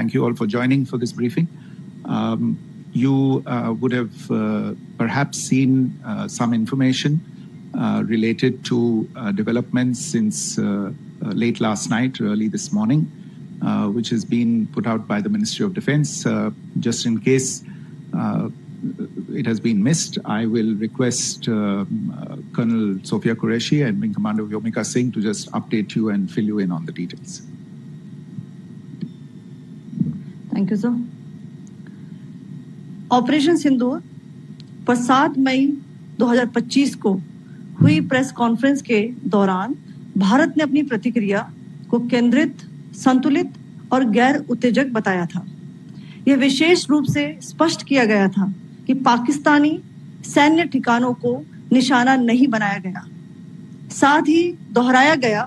thank you all for joining for this briefing. You would have perhaps seen some information related to developments since late last night, early this morning, which has been put out by the Ministry of Defense. Just in case it has been missed, I will request Colonel Sophia Qureshi and Wing Commander Vyomika Singh to just update you and fill you in on the details. Thank you, sir. Operation Sindoor पर 7 मई 2025 को हुई press conference के दौरान भारत ने अपनी प्रतिक्रिया को केंद्रित, संतुलित और गैर उत्तेजक बताया था। यह विशेष रूप से स्पष्ट किया गया था कि पाकिस्तानी सैन्य ठिकानों को निशाना नहीं बनाया गया। साथ ही दोहराया गया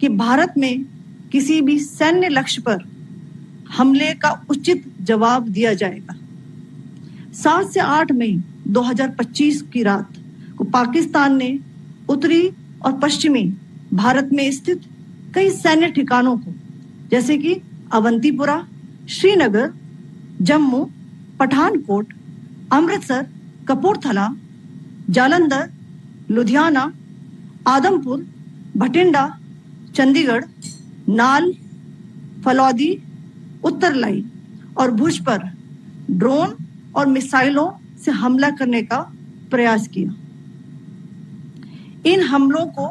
कि भारत में किसी भी सैन्य लक्ष्य पर हमले का उचित जवाब दिया जाएगा। 7 से 8 मई 2025 की रात को पाकिस्तान ने उत्तरी और पश्चिमी भारत में स्थित कई सैन्य ठिकानों को, जैसे कि अवंतीपुरा, श्रीनगर, जम्मू, पठानकोट, अमृतसर, कपूरथला, जालंधर, लुधियाना, आदमपुर, भटिंडा, चंडीगढ़, नाल, फलौदी, उत्तरलाई और भुज पर ड्रोन और मिसाइलों से हमला करने का प्रयास किया। इन हमलों को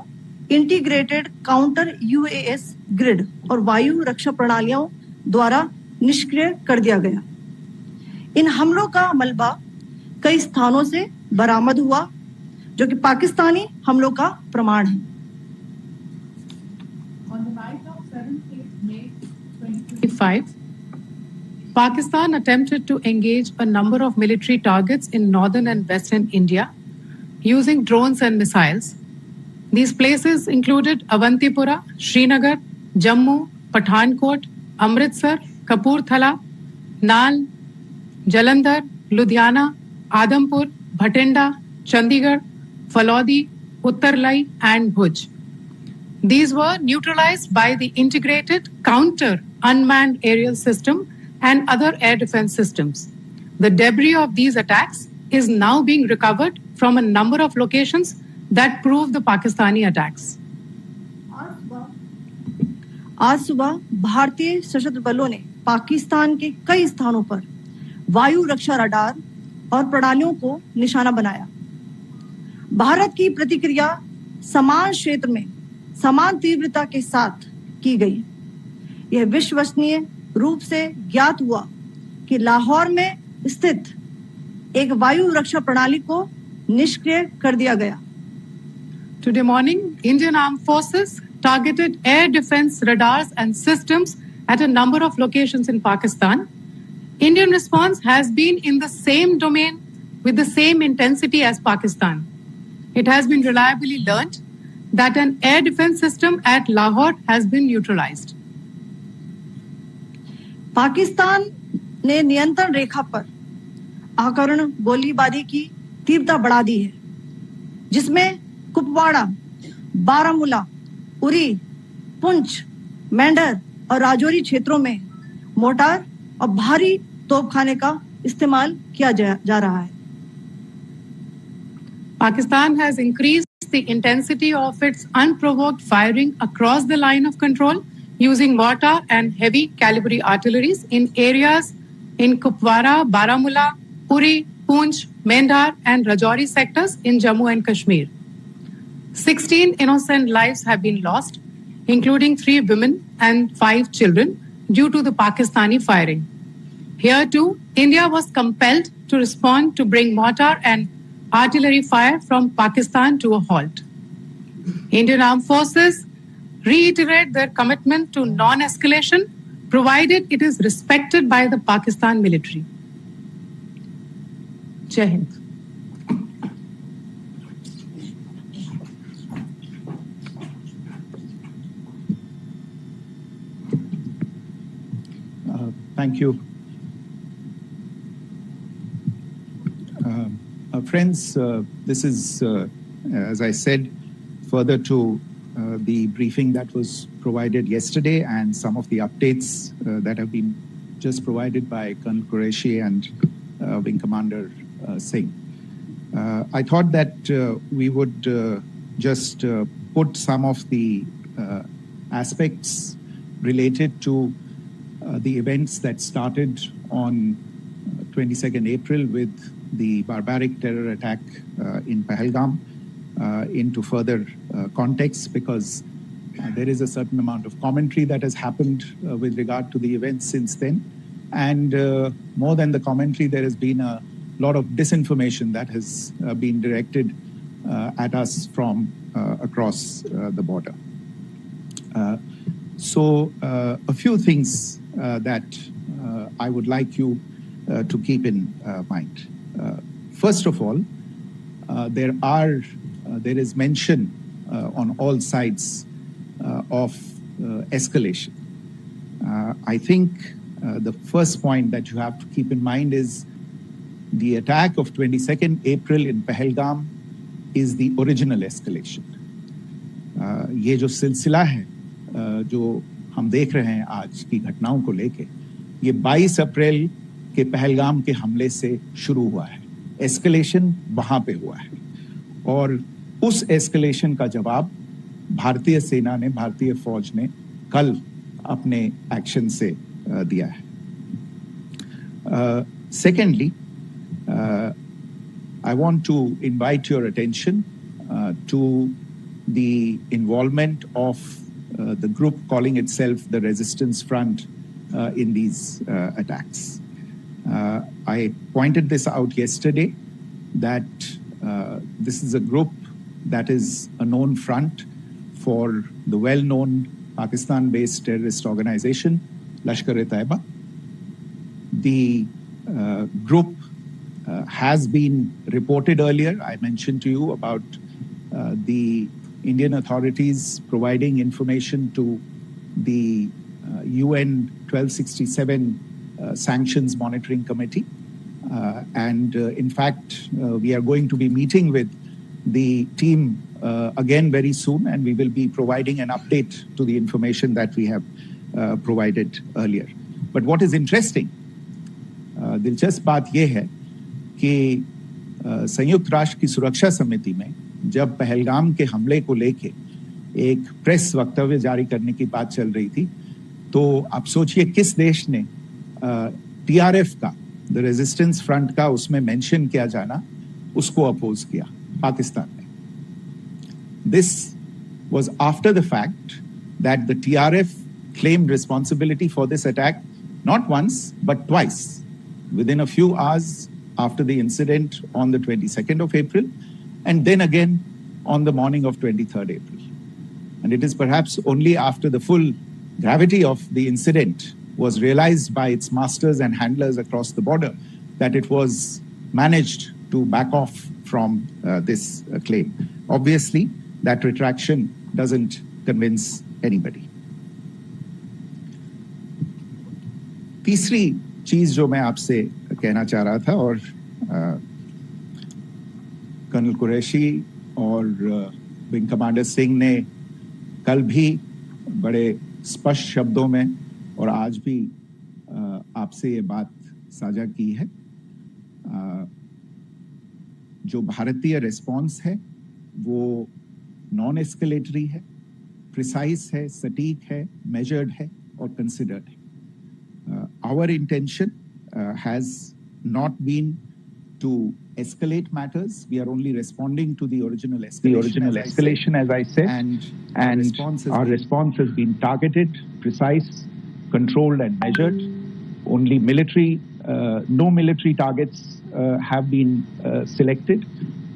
इंटीग्रेटेड काउंटर यूएस ग्रिड और वायु रक्षा प्रणालियों द्वारा निष्क्रिय कर दिया गया। इन हमलों का मलबा कई स्थानों से बरामद हुआ, जो कि पाकिस्तानी हमलों का प्रमाण है। On the night of 7th May 2025, Pakistan attempted to engage a number of military targets in northern and western India using drones and missiles. These places included Avantipura, Srinagar, Jammu, Pathankot, Amritsar, Kapurthala, Nal, Jalandhar, Ludhiana, Adampur, Bhatinda, Chandigarh, Falodi, Uttarlai, and Bhuj. These were neutralized by the integrated counter unmanned aerial system and other air defense systems. The debris of these attacks is now being recovered from a number of locations that prove the Pakistani attacks. आज सुबह भारतीय सशस्त्र बलों ने पाकिस्तान के कई स्थानों पर वायु रक्षा रडार और प्रणालियों को निशाना बनाया। भारत की प्रतिक्रिया समान क्षेत्र में समान तीव्रता के साथ की गई। यह विश्वसनीय रूप से ज्ञात हुआ कि लाहौर में स्थित एक वायु रक्षा प्रणाली को निष्क्रिय कर दिया गया। Today morning, Indian Armed Forces targeted air defense radars and systems at a number of locations in Pakistan. Indian response has been in the same domain with the same intensity as Pakistan. It has been reliably learnt that an air defense system at Lahore has been neutralized. Pakistan ने नियंत्रण रेखा पर आकरण गोलीबारी की तीव्रता बढ़ा दी है, जिसमें कुपवाड़ा, बारामूला, उरी, पुंछ, मेंढर और राजौरी क्षेत्रों में मोर्टार और भारी तोपखाने का इस्तेमाल किया जा रहा है। Pakistan has increased the intensity of its unprovoked firing across the line of control using mortar and heavy calibre artilleries in areas in Kupwara, Baramulla, Uri, Poonch, Mendhar and Rajouri sectors in Jammu and Kashmir. 16 innocent lives have been lost, including 3 women and 5 children, due to the Pakistani firing. Here too, India was compelled to respond to bring mortar and artillery fire from Pakistan to a halt. Indian Armed Forces reiterate their commitment to non-escalation, provided it is respected by the Pakistan military. Jai Hind. Thank you. Friends, this is, as I said, further to the briefing that was provided yesterday and some of the updates that have been just provided by Colonel Qureshi and Wing Commander Singh. I thought that we would just put some of the aspects related to the events that started on 22nd April with the barbaric terror attack in Pahalgam into further context, because there is a certain amount of commentary that has happened with regard to the events since then. And more than the commentary, there has been a lot of disinformation that has been directed at us from across the border. So a few things that I would like you to keep in mind. First of all, there is mention on all sides of escalation. I think the first point that you have to keep in mind is the attack of 22nd April in Pahalgam is the original escalation. ये जो सिलसिला है जो हम देख रहे हैं आज की घटनाओं को लेके, ये 22 अप्रैल के पहलगाम के हमले से शुरू हुआ है. एस्केलेशन वहां पे हुआ है और उस एस्केलेशन का जवाब भारतीय सेना ने, भारतीय फौज ने कल अपने एक्शन से दिया है. Secondly, I want to invite your attention to the involvement of the group calling itself the Resistance Front in these attacks. I pointed this out yesterday that this is a group that is a known front for the well-known Pakistan-based terrorist organization, Lashkar-e-Taiba. The group has been reported earlier. I mentioned to you about the Indian authorities providing information to the UN 1267 Sanctions Monitoring Committee. In fact, we are going to be meeting with the team again very soon, and we will be providing an update to the information that we have provided earlier. But what is interesting, दिलचस्प बात यह है कि संयुक्त राष्ट्र की सुरक्षा समिति में जब पहलगाम के हमले को लेके एक प्रेस वक्तव्य जारी करने की बात चल रही थी, तो आप सोचिए किस देश ने टीआरएफ का, द रेजिस्टेंस फ्रंट का उसमें मेंशन किया जाना, उसको अपोज किया, पाकिस्तान ने. This was after the fact that the TRF claimed responsibility for this attack not once but twice, within a few hours after the incident on the 22nd of April, and then again on the morning of 23rd April. And it is perhaps only after the full gravity of the incident was realized by its masters and handlers across the border that it was managed to back off from this claim. Obviously, that retraction doesn't convince anybody. तीसरी चीज जो मैं आपसे कहना चाह रहा था, और कर्नल कुरैशी और विंग कमांडर सिंह ने कल भी बड़े स्पष्ट शब्दों में और आज भी आपसे ये बात साझा की है. जो भारतीय रिस्पॉन्स है वो नॉन एस्केलेटरी है, प्रिसाइज है, सटीक है, मेजर्ड है और कंसिडर्ड है. Our intention has not been to escalate matters. We are only responding to the original escalation, as I said, and our response has been targeted, precise, controlled, and measured. Only no military targets have been selected.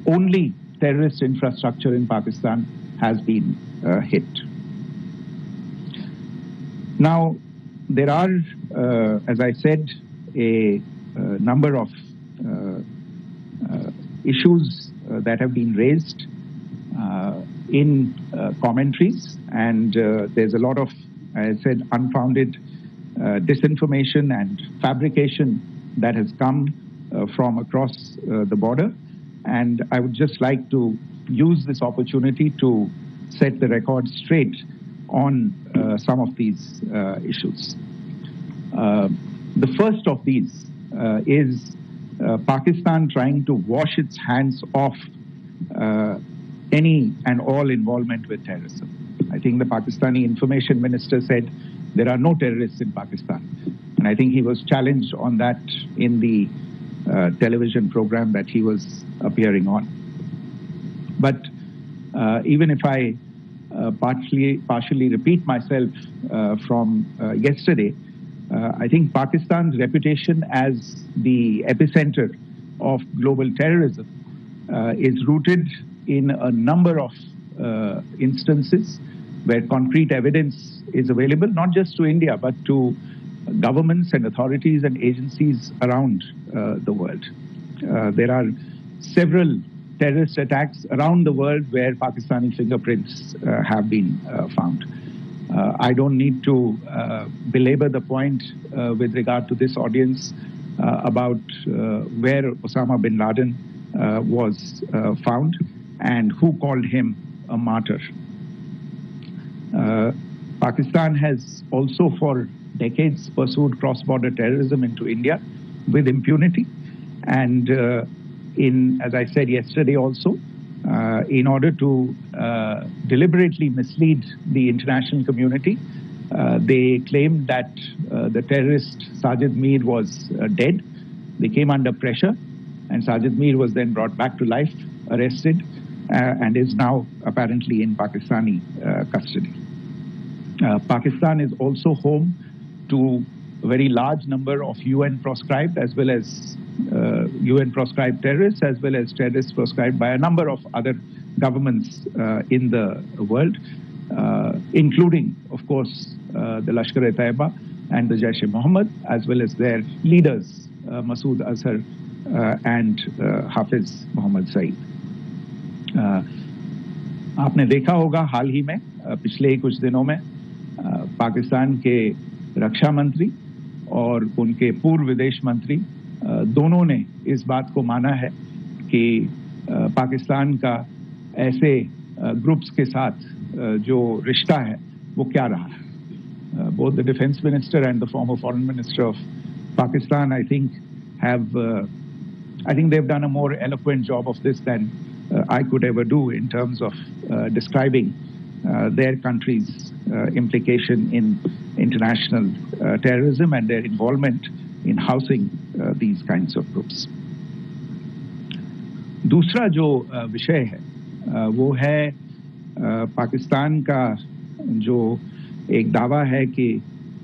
Only terrorist infrastructure in Pakistan has been hit. Now, there are, as I said, a number of issues that have been raised in commentaries, and there's a lot of, as I said, unfounded disinformation and fabrication that has come from across the border. And I would just like to use this opportunity to set the record straight on some of these issues. The first of these is Pakistan trying to wash its hands off any and all involvement with terrorism. I think the Pakistani information minister said there are no terrorists in Pakistan. And I think he was challenged on that in the television program that he was appearing on. But even if I partially repeat myself from yesterday, I think Pakistan's reputation as the epicenter of global terrorism is rooted in a number of instances where concrete evidence is available, not just to India, but to governments and authorities and agencies around the world. There are several terrorist attacks around the world where Pakistani fingerprints have been found. I don't need to belabor the point with regard to this audience about where Osama bin Laden was found and who called him a martyr. Pakistan has also for decades pursued cross-border terrorism into India with impunity. And as I said yesterday also, in order to deliberately mislead the international community, they claimed that the terrorist Sajid Mir was dead. They came under pressure, and Sajid Mir was then brought back to life, arrested, and is now apparently in Pakistani custody. Pakistan is also home to a very large number of UN proscribed as well as UN proscribed terrorists, as well as terrorists proscribed by a number of other governments in the world, including, of course, the Lashkar-e-Taiba and the Jaish-e-Mohammed, as well as their leaders, Masood Azhar and Hafiz Mohammed Saeed. आपने देखा होगा हाल ही में पिछले कुछ दिनों में पाकिस्तान के रक्षा मंत्री और उनके पूर्व विदेश मंत्री दोनों ने इस बात को माना है कि पाकिस्तान का ऐसे ग्रुप्स के साथ जो रिश्ता है वो क्या रहा है. Both the defense minister and the former foreign minister of Pakistan, I think they've done a more eloquent job of this than I could ever do in terms of describing their country's implication in international terrorism and their involvement in housing these kinds of groups. दूसरा जो विषय है वो है पाकिस्तान का जो एक दावा है कि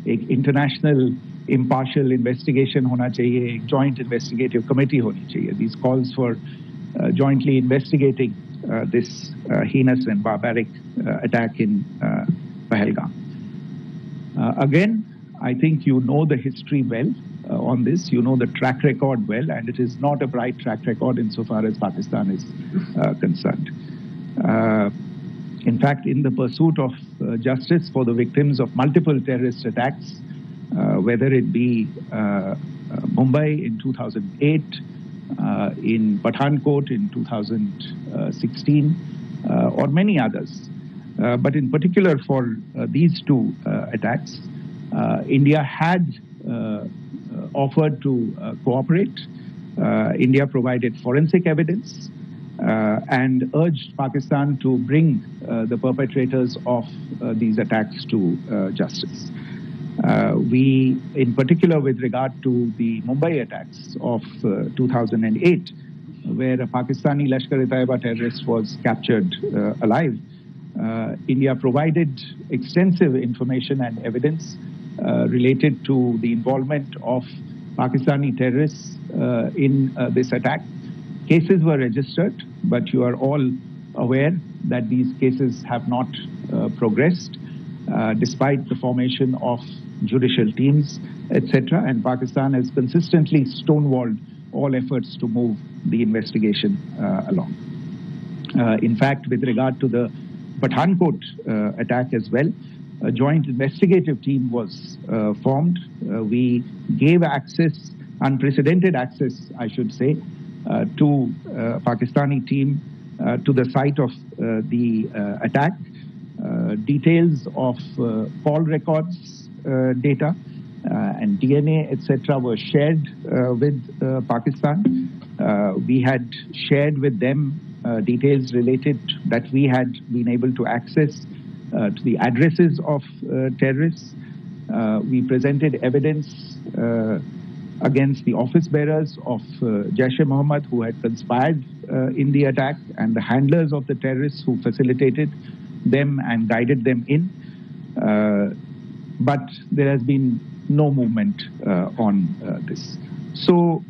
एक इंटरनेशनल impartial investigation होना चाहिए, एक joint investigative committee होनी चाहिए. These calls for jointly investigating this heinous and barbaric attack in Pahalgam. Again, I think you know the history well on this. You know the track record well, and it is not a bright track record insofar as Pakistan is concerned. In fact, in the pursuit of justice for the victims of multiple terrorist attacks, whether it be Mumbai in 2008, in Pathankot in 2016, or many others. But in particular for these two attacks, India had offered to cooperate. India provided forensic evidence and urged Pakistan to bring the perpetrators of these attacks to justice. We, in particular with regard to the Mumbai attacks of 2008, where a Pakistani Lashkar-e-Taiba terrorist was captured alive, India provided extensive information and evidence related to the involvement of Pakistani terrorists in this attack. Cases were registered, but you are all aware that these cases have not progressed, despite the formation of judicial teams, etc. And Pakistan has consistently stonewalled all efforts to move the investigation along. In fact, with regard to the Pathankot attack as well, a joint investigative team was formed. We gave access, unprecedented access, I should say, to Pakistani team to the site of the attack. Details of call records data and DNA, etc., were shared with Pakistan. We had shared with them details related that we had been able to access to the addresses of terrorists. We presented evidence against the office bearers of Jaish-e-Mohammed who had conspired in the attack, and the handlers of the terrorists who facilitated them and guided them in. But there has been no movement on this. So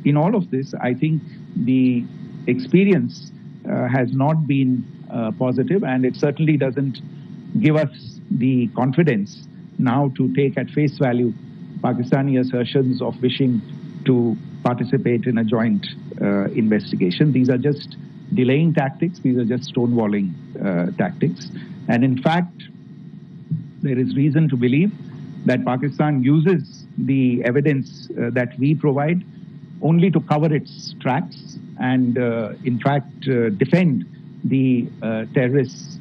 in all of this, I think the experience has not been positive, and it certainly doesn't give us the confidence now to take at face value Pakistani assertions of wishing to participate in a joint investigation. These are just delaying tactics. These are just stonewalling tactics. And in fact, there is reason to believe that Pakistan uses the evidence that we provide only to cover its tracks and, in fact, defend the terrorists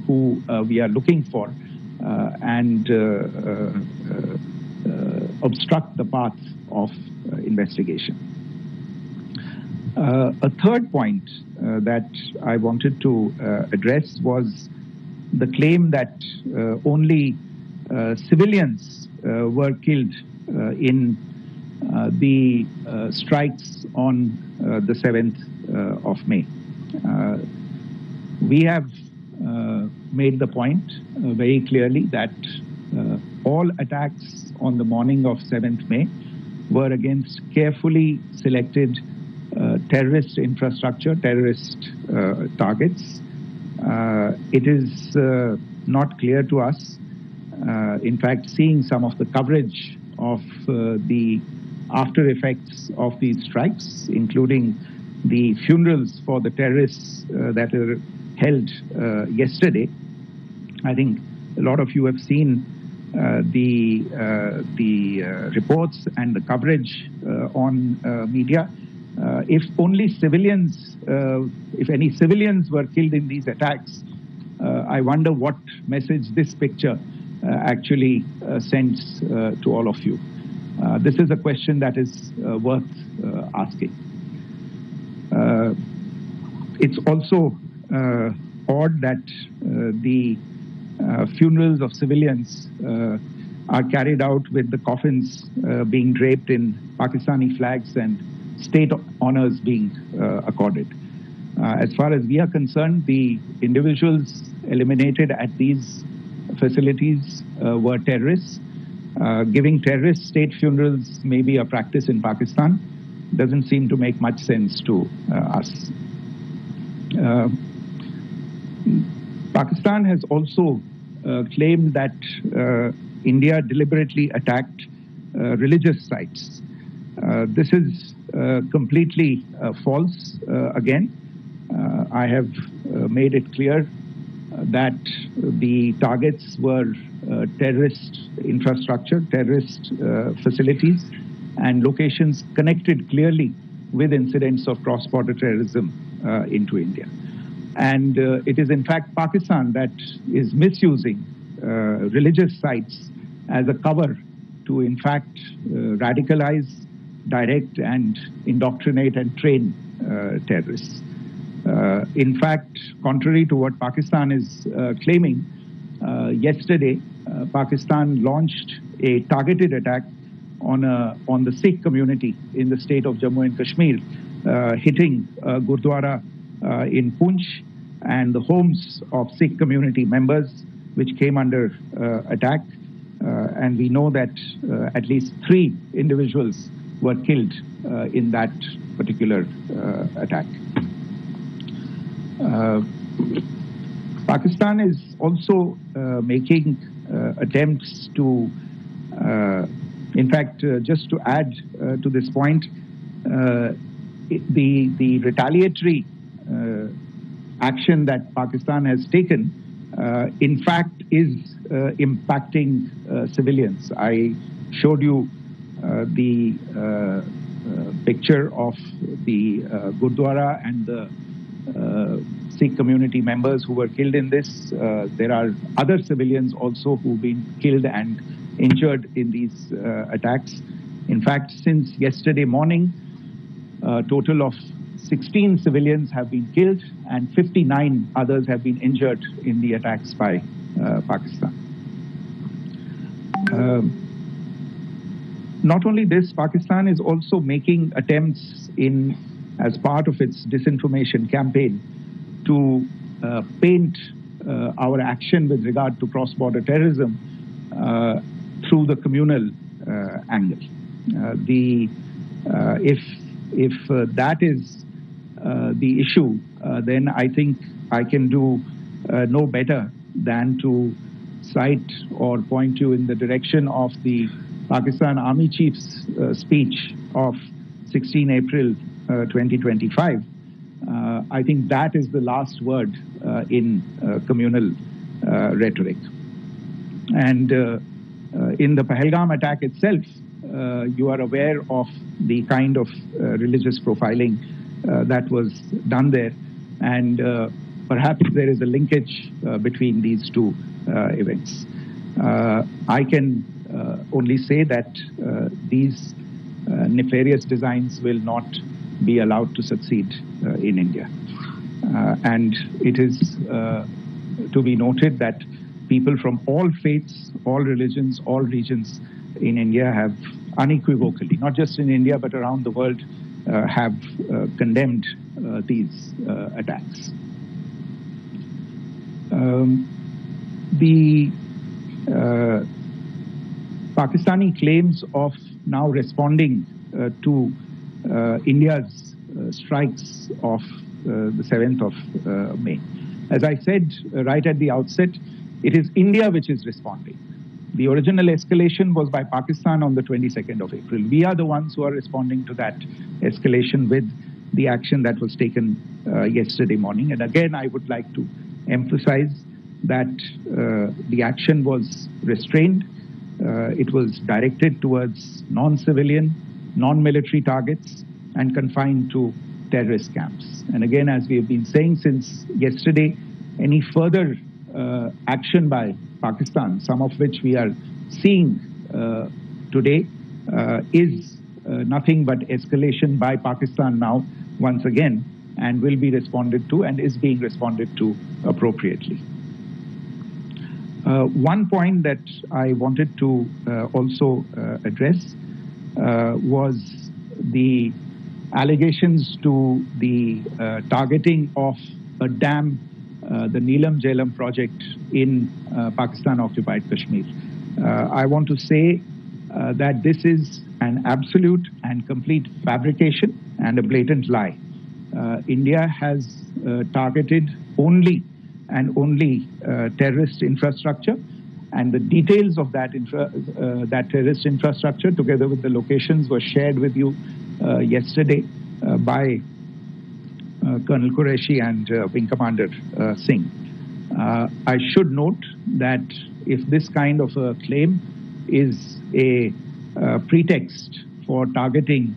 who we are looking for and obstruct the path of investigation. A third point that I wanted to address was the claim that only civilians were killed in the strikes on the 7th of May. We have made the point very clearly that all attacks on the morning of 7th May were against carefully selected terrorist infrastructure, terrorist targets. It is not clear to us. In fact, seeing some of the coverage of the after effects of these strikes, including the funerals for the terrorists that were held yesterday, I think a lot of you have seen the reports and the coverage on media. If only civilians, if any civilians were killed in these attacks, I wonder what message this picture actually sends to all of you. This is a question that is worth asking. It's also odd that the funerals of civilians are carried out with the coffins being draped in Pakistani flags and state honors being accorded. As far as we are concerned, the individuals eliminated at these facilities were terrorists. Giving terrorist state funerals may be a practice in Pakistan. Doesn't seem to make much sense to us. Pakistan has also claimed that India deliberately attacked religious sites. This is completely false again. I have made it clear that the targets were terrorist infrastructure, terrorist facilities, and locations connected clearly with incidents of cross-border terrorism into India. And it is in fact Pakistan that is misusing religious sites as a cover to in fact radicalize, direct and indoctrinate and train terrorists. In fact, contrary to what Pakistan is claiming, yesterday Pakistan launched a targeted attack on the Sikh community in the state of Jammu and Kashmir, hitting Gurdwara in Poonch and the homes of Sikh community members, which came under attack. And we know that at least 3 individuals were killed in that particular attack. Pakistan is also making attempts to, in fact, just to add to this point, the retaliatory action that Pakistan has taken, in fact, is impacting civilians. I showed you the picture of the Gurdwara and the Sikh community members who were killed in this. There are other civilians also who've been killed and injured in these attacks. In fact, since yesterday morning, a total of 16 civilians have been killed and 59 others have been injured in the attacks by Pakistan. Not only this, Pakistan is also making attempts as part of its disinformation campaign to paint our action with regard to cross-border terrorism through the communal angle. If that is the issue, then I think I can do no better than to cite or point you in the direction of the Pakistan Army Chief's speech of 16 April 2025. I think that is the last word in communal rhetoric. And in the Pahalgam attack itself, you are aware of the kind of religious profiling that was done there. And perhaps there is a linkage between these two events. I can only say that these nefarious designs will not be allowed to succeed in India. And it is to be noted that people from all faiths, all religions, all regions in India have unequivocally, not just in India but around the world, have condemned these attacks. The Pakistani claims of now responding to India's strikes of the 7th of May. As I said right at the outset, it is India which is responding. The original escalation was by Pakistan on the 22nd of April. We are the ones who are responding to that escalation with the action that was taken yesterday morning. And again, I would like to emphasize that the action was restrained. It was directed towards non-civilian, non-military targets and confined to terrorist camps. And again, as we have been saying since yesterday, any further action by Pakistan, some of which we are seeing today, is nothing but escalation by Pakistan now, once again, and will be responded to and is being responded to appropriately. One point that I wanted to also address was the allegations to the targeting of a dam, the Neelam Jhelum project in Pakistan-occupied Kashmir. I want to say that this is an absolute and complete fabrication and a blatant lie. India has targeted only and only terrorist infrastructure, and the details of that terrorist infrastructure, together with the locations, were shared with you yesterday by Colonel Qureshi and Wing Commander Singh. I should note that if this kind of a claim is a pretext for targeting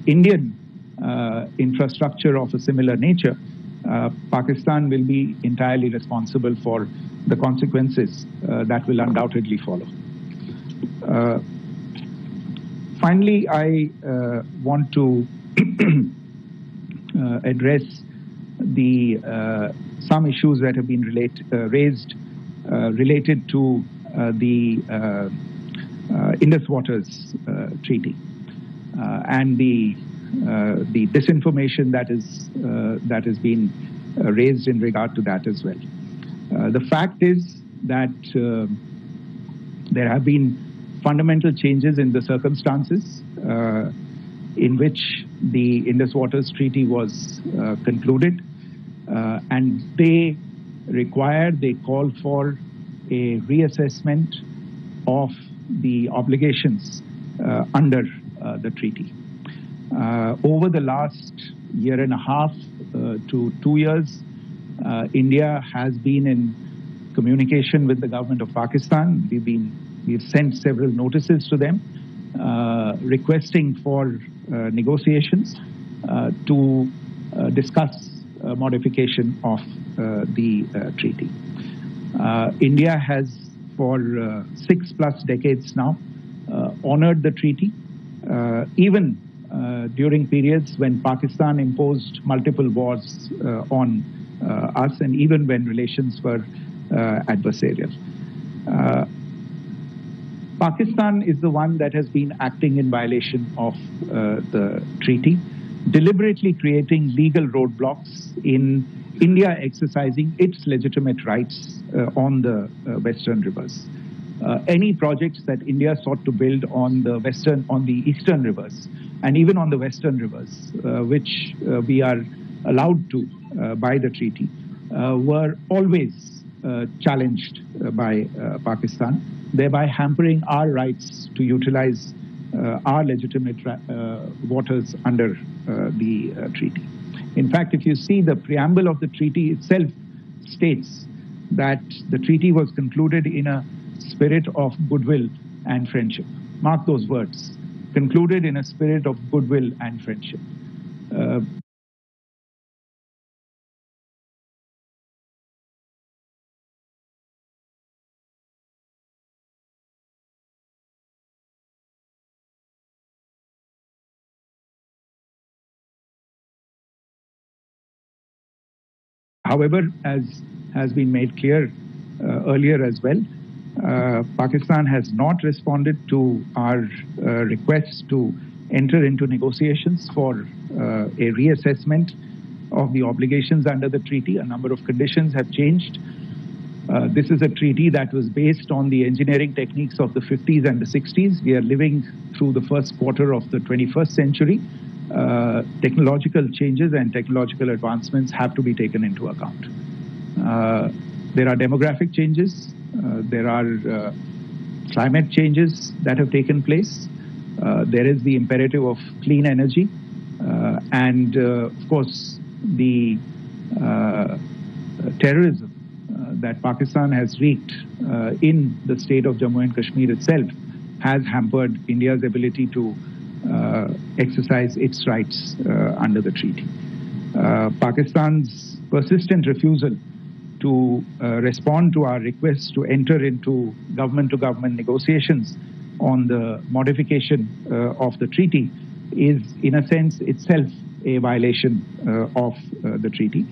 Indian infrastructure of a similar nature, Pakistan will be entirely responsible for the consequences that will undoubtedly follow. Finally, I want to address some issues that have been raised related to the Indus Waters Treaty and the disinformation that has been raised in regard to that as well. The fact is that there have been fundamental changes in the circumstances in which the Indus Waters Treaty was concluded, and they call for a reassessment of the obligations under the treaty. Over the last year and a half to 2 years, India has been in communication with the government of Pakistan. We've sent several notices to them requesting for negotiations to discuss modification of the treaty. India has for 6+ decades now, honored the treaty, even during periods when Pakistan imposed multiple wars on us, and even when relations were adversarial. Pakistan is the one that has been acting in violation of the treaty, deliberately creating legal roadblocks in India exercising its legitimate rights on the Western rivers. Any projects that India sought to build on the Eastern rivers, and even on the Western rivers, which we are allowed to by the treaty, were always challenged by Pakistan, thereby hampering our rights to utilize our legitimate waters under the treaty. In fact, if you see, the preamble of the treaty itself states that the treaty was concluded in a spirit of goodwill and friendship. Mark those words, concluded in a spirit of goodwill and friendship. However, as has been made clear earlier as well, Pakistan has not responded to our requests to enter into negotiations for a reassessment of the obligations under the treaty. A number of conditions have changed. This is a treaty that was based on the engineering techniques of the 50s and the 60s. We are living through the first quarter of the 21st century. Technological changes and technological advancements have to be taken into account. There are demographic changes. There are climate changes that have taken place. There is the imperative of clean energy. And of course, the terrorism that Pakistan has wreaked in the state of Jammu and Kashmir itself has hampered India's ability to exercise its rights under the treaty. Pakistan's persistent refusal to respond to our requests to enter into government-to-government negotiations on the modification of the treaty is, in a sense, itself a violation of the treaty.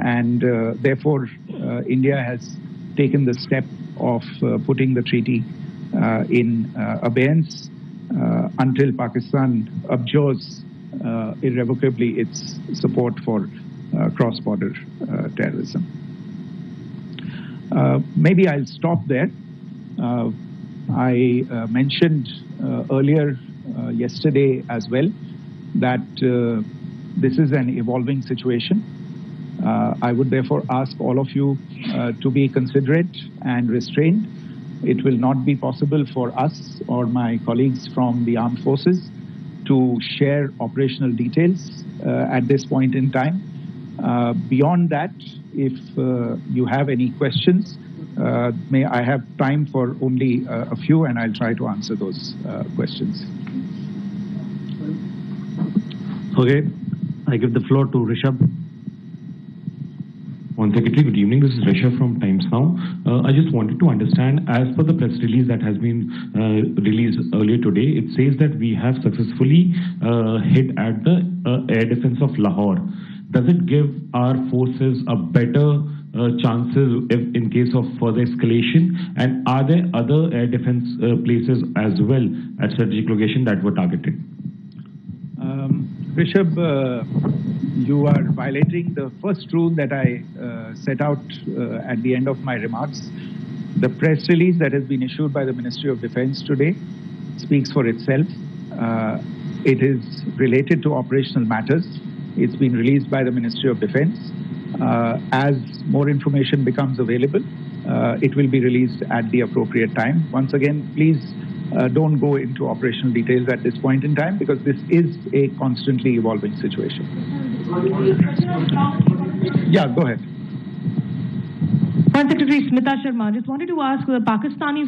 And therefore, India has taken the step of putting the treaty in abeyance until Pakistan abjures irrevocably its support for cross-border terrorism. Maybe I'll stop there. I mentioned earlier yesterday as well that this is an evolving situation. I would therefore ask all of you to be considerate and restrained. It will not be possible for us or my colleagues from the armed forces to share operational details at this point in time. Beyond that, if you have any questions, may I have time for only a few, and I'll try to answer those questions. Okay, I give the floor to Rishabh. One Secretary, good evening. This is Rishabh from Times Now. I just wanted to understand, as per the press release that has been released earlier today, it says that we have successfully hit at the air defense of Lahore. Does it give our forces a better chances if in case of further escalation? And are there other air defense places as well at strategic location that were targeted? Rishabh, you are violating the first rule that I set out at the end of my remarks. The press release that has been issued by the Ministry of Defense today speaks for itself. It is related to operational matters. It's been released by the Ministry of Defense. As more information becomes available, it will be released at the appropriate time. Once again, please don't go into operational details at this point in time, because this is a constantly evolving situation. Yeah, go ahead. Foreign Secretary Smita Sharma, just wanted to ask, the Pakistani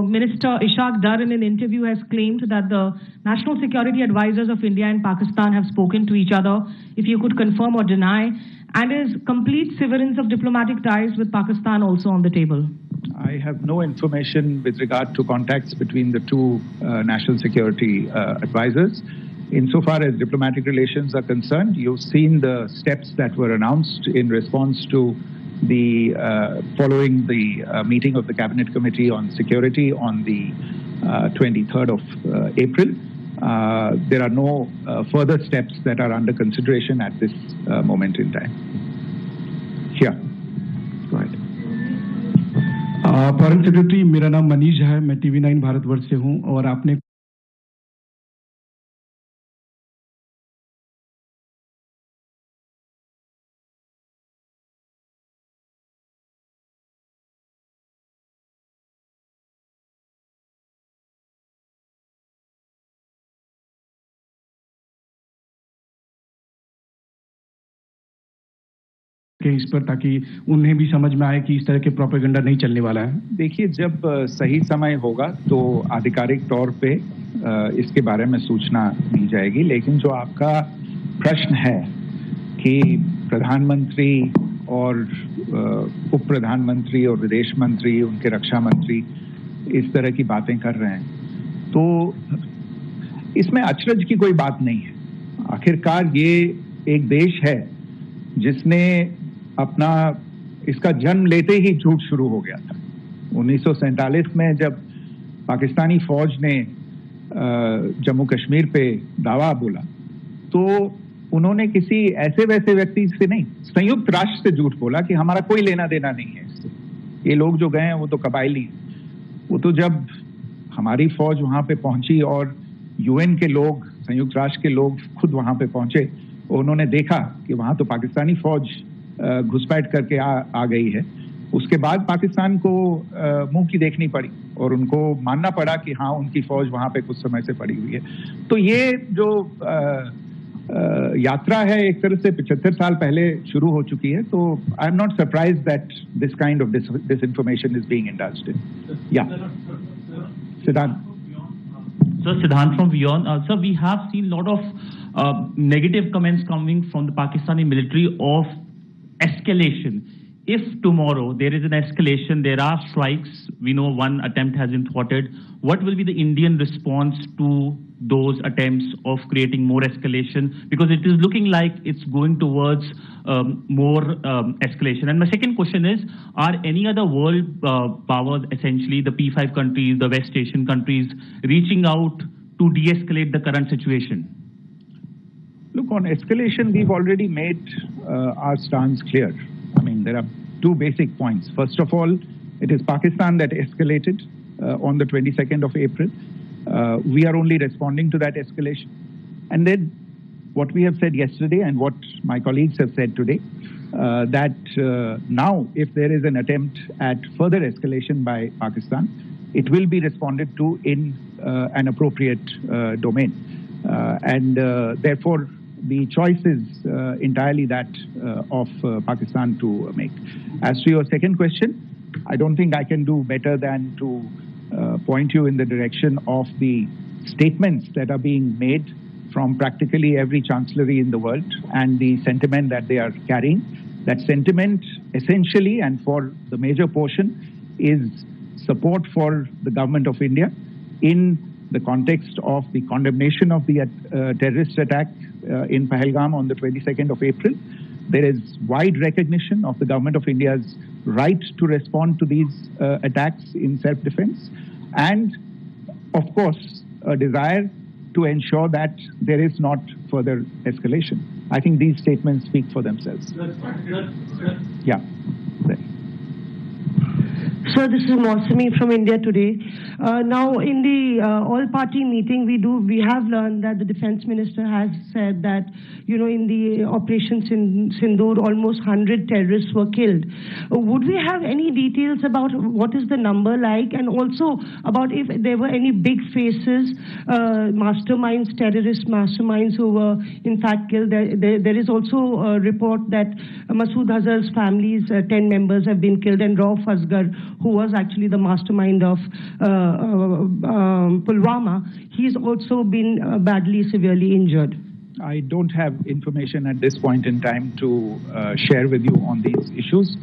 Minister Ishaq Dar in an interview has claimed that the national security advisors of India and Pakistan have spoken to each other. If you could confirm or deny. And is complete severance of diplomatic ties with Pakistan also on the table? I have no information with regard to contacts between the two national security advisors. Insofar as diplomatic relations are concerned, you've seen the steps that were announced in response to the following the meeting of the Cabinet Committee on Security on the 23rd of April. There are no further steps that are under consideration at this moment in time. Yeah, go ahead. Foreign secretary, मेरा नाम मनीष है, मैं TV9 Bharatvarsh से हूं और आपने इस पर, ताकि उन्हें भी समझ में आए कि इस तरह के प्रोपेगेंडा नहीं चलने वाला है। देखिए, जब सही समय होगा तो आधिकारिक तौर पे इसके बारे में सूचना दी जाएगी, लेकिन जो आपका प्रश्न है कि प्रधानमंत्री और उप प्रधानमंत्री और विदेश मंत्री, उनके रक्षा मंत्री इस तरह की बातें कर रहे हैं, तो इसमें अचरज की कोई बात नहीं है। आखिरकार ये एक देश है जिसने अपना इसका जन्म लेते ही झूठ शुरू हो गया था। 1947 में जब पाकिस्तानी फौज ने जम्मू कश्मीर पे दावा बोला, तो उन्होंने किसी ऐसे वैसे व्यक्ति से नहीं, संयुक्त राष्ट्र से झूठ बोला कि हमारा कोई लेना देना नहीं है इससे। ये लोग जो गए हैं वो तो कबायली हैं। वो तो जब हमारी फौज वहां पे पहुंची और UN के लोग, संयुक्त राष्ट्र के लोग खुद वहां पे पहुंचे, उन्होंने देखा कि वहां तो पाकिस्तानी फौज घुसपैठ करके आ गई है, उसके बाद पाकिस्तान को मुंह की देखनी पड़ी और उनको मानना पड़ा कि हाँ, उनकी फौज वहां पे कुछ समय से पड़ी हुई है। तो ये जो यात्रा है एक तरह से 75 साल पहले शुरू हो चुकी है। तो I am not surprised that this kind of disinformation is being indulged in. Yeah, Siddhant. So Siddhant from Beyond. Sir, we have seen a lot of negative comments coming from the Pakistani military of escalation. If tomorrow there is an escalation, there are strikes, we know one attempt has been thwarted, what will be the Indian response to those attempts of creating more escalation? Because it is looking like it's going towards more escalation. And my second question is, are any other world powers, essentially the P5 countries, the West Asian countries, reaching out to de-escalate the current situation? Look, on escalation, we've already made our stance clear. I mean, there are two basic points. First of all, it is Pakistan that escalated on the 22nd of April. We are only responding to that escalation. And then what we have said yesterday and what my colleagues have said today, that now if there is an attempt at further escalation by Pakistan, it will be responded to in an appropriate domain. And therefore, the choice is entirely that of Pakistan to make. As to your second question, I don't think I can do better than to point you in the direction of the statements that are being made from practically every chancellery in the world and the sentiment that they are carrying. That sentiment essentially and for the major portion is support for the government of India in the context of the condemnation of the terrorist attack in Pahalgam on the 22nd of April. There is wide recognition of the government of India's right to respond to these attacks in self-defense, and of course a desire to ensure that there is not further escalation. I think these statements speak for themselves. Yeah. So this is Mausami from India Today. Now, in the all-party meeting, we have learned that the defense minister has said that, in the Operation Sindoor, almost 100 terrorists were killed. Would we have any details about what is the number like, and also about if there were any big faces, masterminds, terrorist masterminds who were in fact killed? There is also a report that Masood Azhar's family's 10 members have been killed, and Rauf Asghar, who was actually the mastermind of Pulwama, he's also been badly, severely injured. I don't have information at this point in time to share with you on these issues.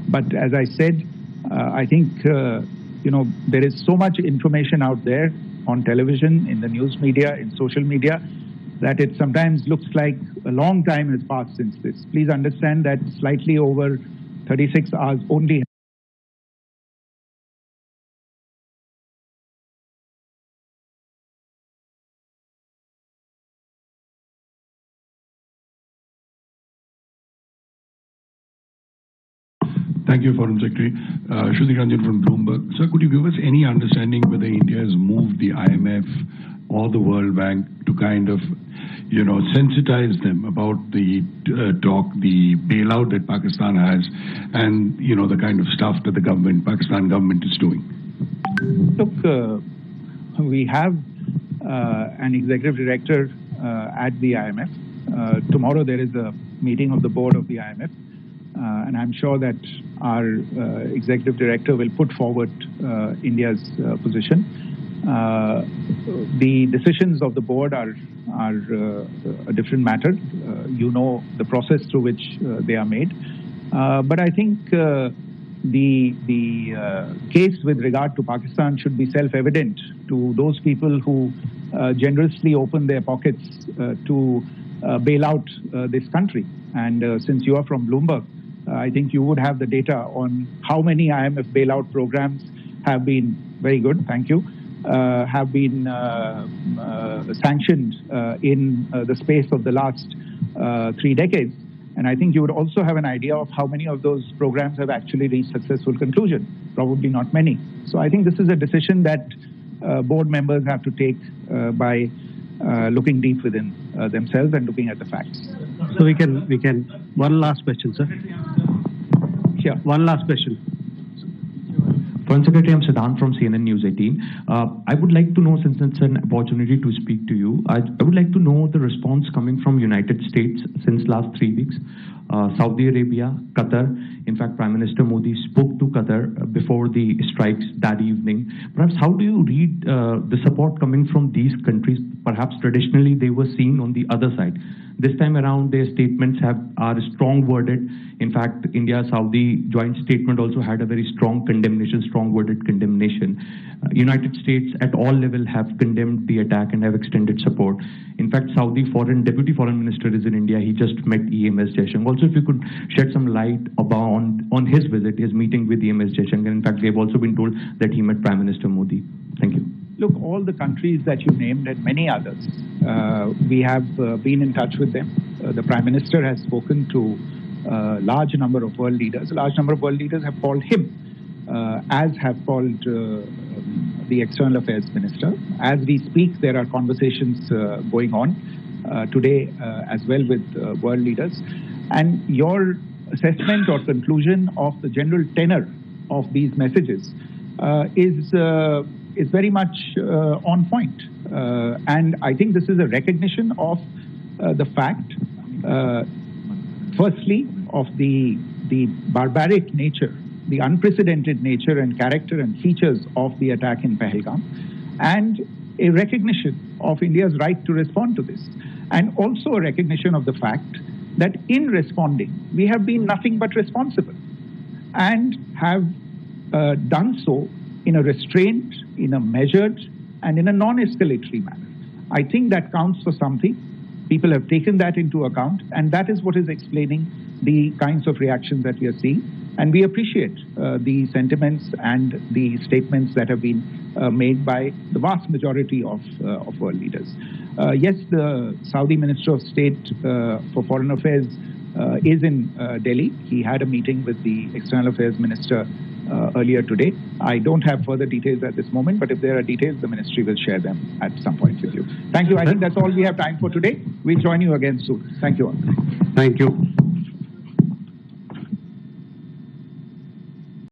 But as I said, I think, there is so much information out there on television, in the news media, in social media, that it sometimes looks like a long time has passed since this. Please understand that slightly over 36 hours only. Thank you, Foreign Secretary. Shruti Ranjan from Bloomberg. Sir, could you give us any understanding whether India has moved the IMF or the World Bank to kind of, sensitize them about the the bailout that Pakistan has and, the kind of stuff that the Pakistan government is doing? Look, we have an executive director at the IMF. Tomorrow there is a meeting of the board of the IMF. And I'm sure that our executive director will put forward India's position. The decisions of the board are a different matter. You know the process through which they are made. But I think the case with regard to Pakistan should be self-evident to those people who generously open their pockets to bail out this country. And since you are from Bloomberg, I think you would have the data on how many IMF bailout programs have been very good, thank you, have been sanctioned in the space of the last 3 decades. And I think you would also have an idea of how many of those programs have actually reached successful conclusion. Probably not many. So I think this is a decision that board members have to take by looking deep within themselves and looking at the facts. So we can, one last question, sir. Yeah. One last question. Foreign Secretary, I'm Siddhant from CNN News 18. I would like to know, since it's an opportunity to speak to you, I would like to know the response coming from United States since last 3 weeks. Saudi Arabia, Qatar. In fact, Prime Minister Modi spoke to Qatar before the strikes that evening. Perhaps how do you read the support coming from these countries? Perhaps traditionally they were seen on the other side. This time around, their statements are strong worded. In fact, India-Saudi joint statement also had a very strong condemnation, strong worded condemnation. United States at all levels have condemned the attack and have extended support. In fact, Saudi Deputy Foreign Minister is in India. He just met EMS Jaishankar. Also, if you could shed some light on his visit, his meeting with EMS Jaishankar. In fact, we have also been told that he met Prime Minister Modi. Thank you. Look, all the countries that you named and many others, we have been in touch with them. The Prime Minister has spoken to a large number of world leaders. A large number of world leaders have called him, as have called the External Affairs Minister. As we speak, there are conversations going on today as well with world leaders. And your assessment or conclusion of the general tenor of these messages is very much on point. And I think this is a recognition of the fact, firstly, of the barbaric nature, the unprecedented nature and character and features of the attack in Pahalgam, and a recognition of India's right to respond to this. And also a recognition of the fact that in responding, we have been nothing but responsible and have done so in a restrained, in a measured, and in a non-escalatory manner. I think that counts for something. People have taken that into account, and that is what is explaining the kinds of reactions that we are seeing. And we appreciate the sentiments and the statements that have been made by the vast majority of world leaders. Yes, the Saudi Minister of State for Foreign Affairs is in Delhi. He had a meeting with the External Affairs Minister earlier today. I don't have further details at this moment, but if there are details, the ministry will share them at some point with you. Thank you. I think that's all we have time for today. We'll join you again soon. Thank you all. Thank you.